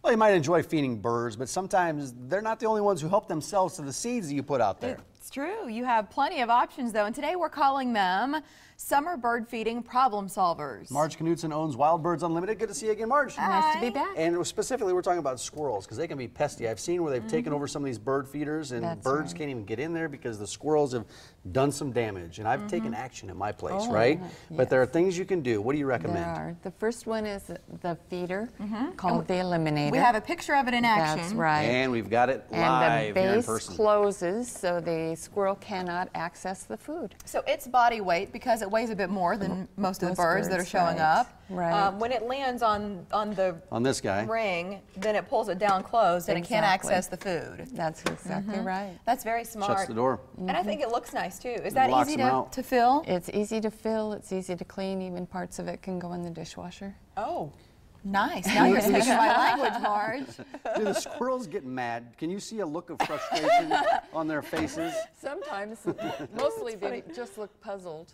Well, you might enjoy feeding birds, but sometimes they're not the only ones who help themselves to the seeds that you put out there. It's true. You have plenty of options, though, and today we're calling them summer bird feeding problem solvers. Marge Knudsen owns Wild Birds Unlimited. Good to see you again, Marge. Hi. Nice to be back. And specifically, we're talking about squirrels because they can be pesky. I've seen where they've taken over some of these bird feeders and birds can't even get in there because the squirrels have done some damage. And I've taken action at my place, right? Yes. But there are things you can do. What do you recommend? There are. The first one is the feeder called the Eliminator. We have a picture of it in action. That's right. And we've got it live and the here in base person. closes so the squirrel cannot access the food. So its body weight, because it weighs a bit more than most of the birds that are showing up, when it lands on this guy ring, then it pulls it down closed and it can't access the food. That's exactly right. That's very smart. Shuts the door. And I think it looks nice too. Is that Locks easy them out. to fill? It's easy to fill, it's easy to clean, even parts of it can go in the dishwasher. Oh, nice. Now you're speaking my language, Marge. Do the squirrels get mad? Can you see a look of frustration on their faces? Sometimes, mostly they just look puzzled.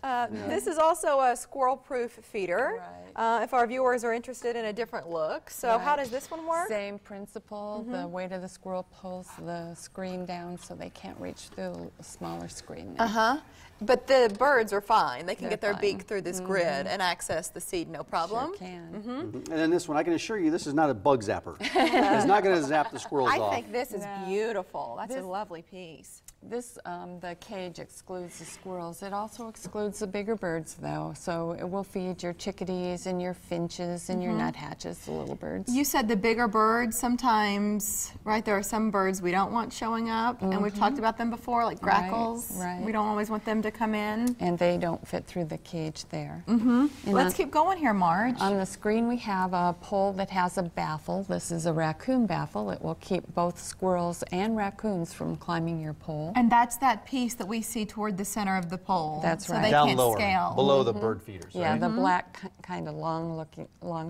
This is also a squirrel-proof feeder. Right. If our viewers are interested in a different look. So how does this one work? Same principle. The weight of the squirrel pulls the screen down so they can't reach the smaller screen. But the birds are fine. They can They're get their fine. beak through this grid and access the seed, no problem. Sure can. And then this one, I can assure you, this is not a bug zapper. It's not going to zap the squirrels off. I think this is beautiful. That's a lovely piece. This, the cage excludes the squirrels. It also excludes the bigger birds, though. So it will feed your chickadees and your finches and your nuthatches, the little birds. You said the bigger birds, sometimes, right, there are some birds we don't want showing up, and we've talked about them before, like grackles. Right. We don't always want them to come in. And they don't fit through the cage there. Let's keep going here, Marge. On the screen we have a pole that has a baffle. This is a raccoon baffle. It will keep both squirrels and raccoons from climbing your pole. And that's that piece that we see toward the center of the pole. That's right. So they Down can't lower, scale. below the bird feeders, Yeah, right? the black kind of long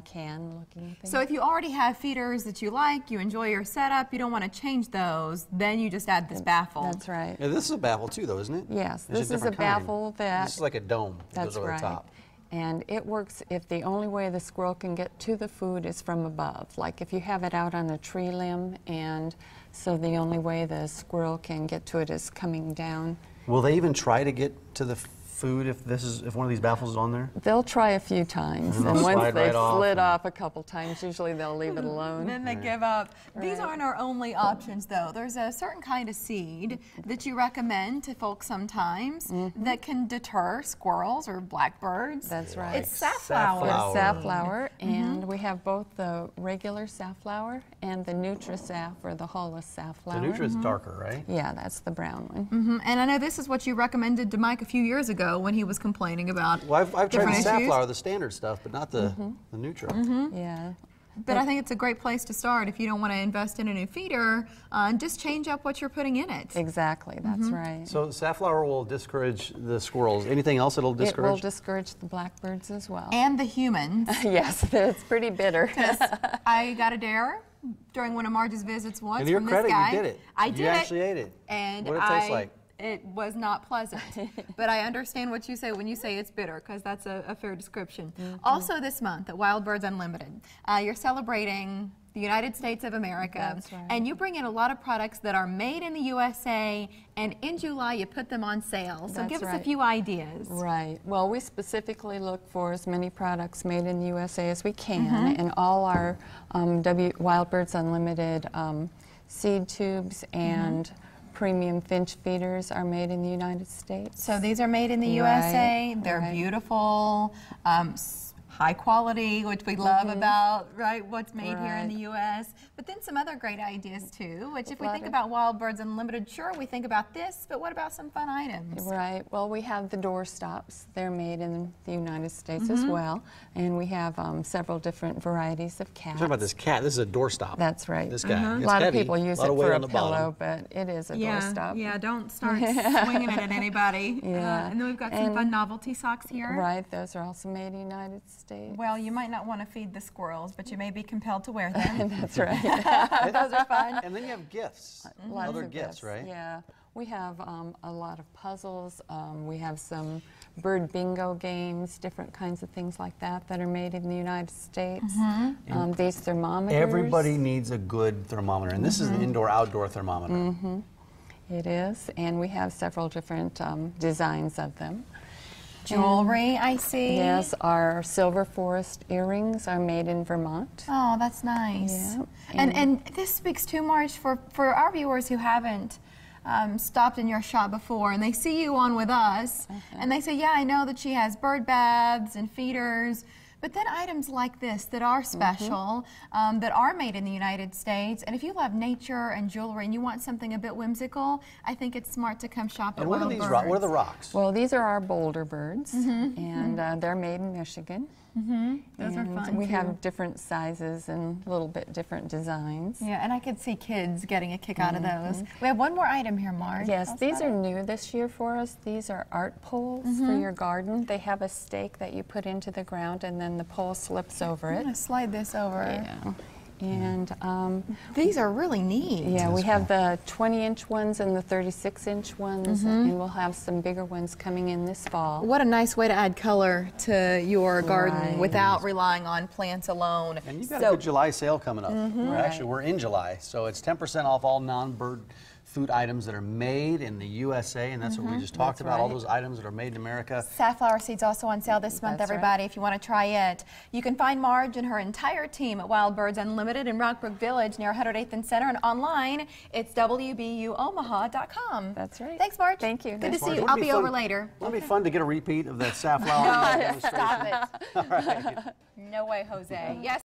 can looking thing. So if you already have feeders that you like, you enjoy your setup, you don't want to change those, then you just add this baffle. That's right. Yeah, this is a baffle too, though, isn't it? Yes, It's this is a different kind. baffle that... This is like a dome that That's goes over right. the top. And it works if the only way the squirrel can get to the food is from above. Like if you have it out on a tree limb, and so the only way the squirrel can get to it is coming down. Will they even try to get to the food if one of these baffles is on there? They'll try a few times, And and they'll once slide they've right off slid and- off a couple times, usually they'll leave it alone. Then they give up. These aren't our only options, though. There's a certain kind of seed that you recommend to folks sometimes that can deter squirrels or blackbirds. That's right. It's safflower. It's safflower, and we have both the regular safflower and the NutriSaff or the Hollis The safflower. Nutra is darker, right? Yeah, that's the brown one. And I know this is what you recommended to Mike a few years ago when he was complaining about Well, I've tried the different issues. safflower, the standard stuff, but not the Nutra. Yeah. But I think it's a great place to start if you don't want to invest in a new feeder. Just change up what you're putting in it. Exactly, that's right. So safflower will discourage the squirrels. Anything else it'll It will discourage? discourage the blackbirds as well. And the humans. Yes, it's pretty bitter. I got a dare during one of Marge's visits once And to your from credit, this guy. you did it. I did You actually ate it. And What did it taste like? It was not pleasant, but I understand what you say when you say it's bitter, because that's a fair description. Also this month at Wild Birds Unlimited, you're celebrating the United States of America, That's right. and you bring in a lot of products that are made in the USA, and in July you put them on sale. So That's give us a right. few ideas. Right. Well, we specifically look for as many products made in the USA as we can, and all our Wild Birds Unlimited seed tubes and premium finch feeders are made in the United States. So these are made in the USA. They're beautiful, high quality, which we love about what's made here in the U.S. But then some other great ideas too, which if we think about Wild Birds Unlimited, sure, we think about this, but what about some fun items? Right. Well, we have the door stops. They're made in the United States as well, and we have several different varieties of cats. Talk about this cat. This is a doorstop. That's right. This guy. A It's lot heavy. of people use lot it of weight for a on the bottom. pillow, but it is a doorstop. Yeah, don't start swinging it at anybody. Yeah. And then we've got some fun novelty socks here. Right. Those are also made in the United States. Well, you might not want to feed the squirrels, but you may be compelled to wear them. That's right. Those are fun. And then you have gifts. Lots Other of gifts, right? Yeah. We have a lot of puzzles. We have some bird bingo games, different kinds of things like that that are made in the United States. These thermometers. Everybody needs a good thermometer, and this is an indoor-outdoor thermometer. It is, and we have several different designs of them. Jewelry, I see. Yes, our silver forest earrings are made in Vermont. Oh, that's nice. Yeah, and this speaks too, Marge, for our viewers who haven't stopped in your shop before, and they see you on with us, and they say, yeah, I know that she has bird baths and feeders, but then items like this that are special, that are made in the United States, and if you love nature and jewelry and you want something a bit whimsical, I think it's smart to come shop at And what are Wild these Birds. what are the rocks? Well, these are our boulder birds, and they're made in Michigan. Those are fun, We too. have different sizes and a little bit different designs. Yeah, and I could see kids getting a kick out of those. We have one more item here, Marge. Yes, Tell us these about are it. new this year for us. These are art poles for your garden. They have a stake that you put into the ground, and then the pole slips over I'm it. going to slide this over. Yeah. And These are really neat. yeah, we have the 20-inch ones and the 36-inch ones, and we'll have some bigger ones coming in this fall. What a nice way to add color to your garden Right. without relying on plants alone. And you've got a good July sale coming up. Right. We're in July, so it's 10% off all non-bird food items that are made in the USA, and that's what we just talked about, all those items that are made in America. Safflower seeds also on sale this month, That's everybody, if you want to try it. You can find Marge and her entire team at Wild Birds Unlimited in Rockbrook Village near 108th and Center, and online it's wbuomaha.com. That's right. Thanks, Marge. Thank you. Good Thanks, to see Marge. you. Wouldn't I'll it be fun- over later. Wouldn't it be fun to get a repeat of that safflower demonstration? Stop it. All right. No way, Jose. Yes.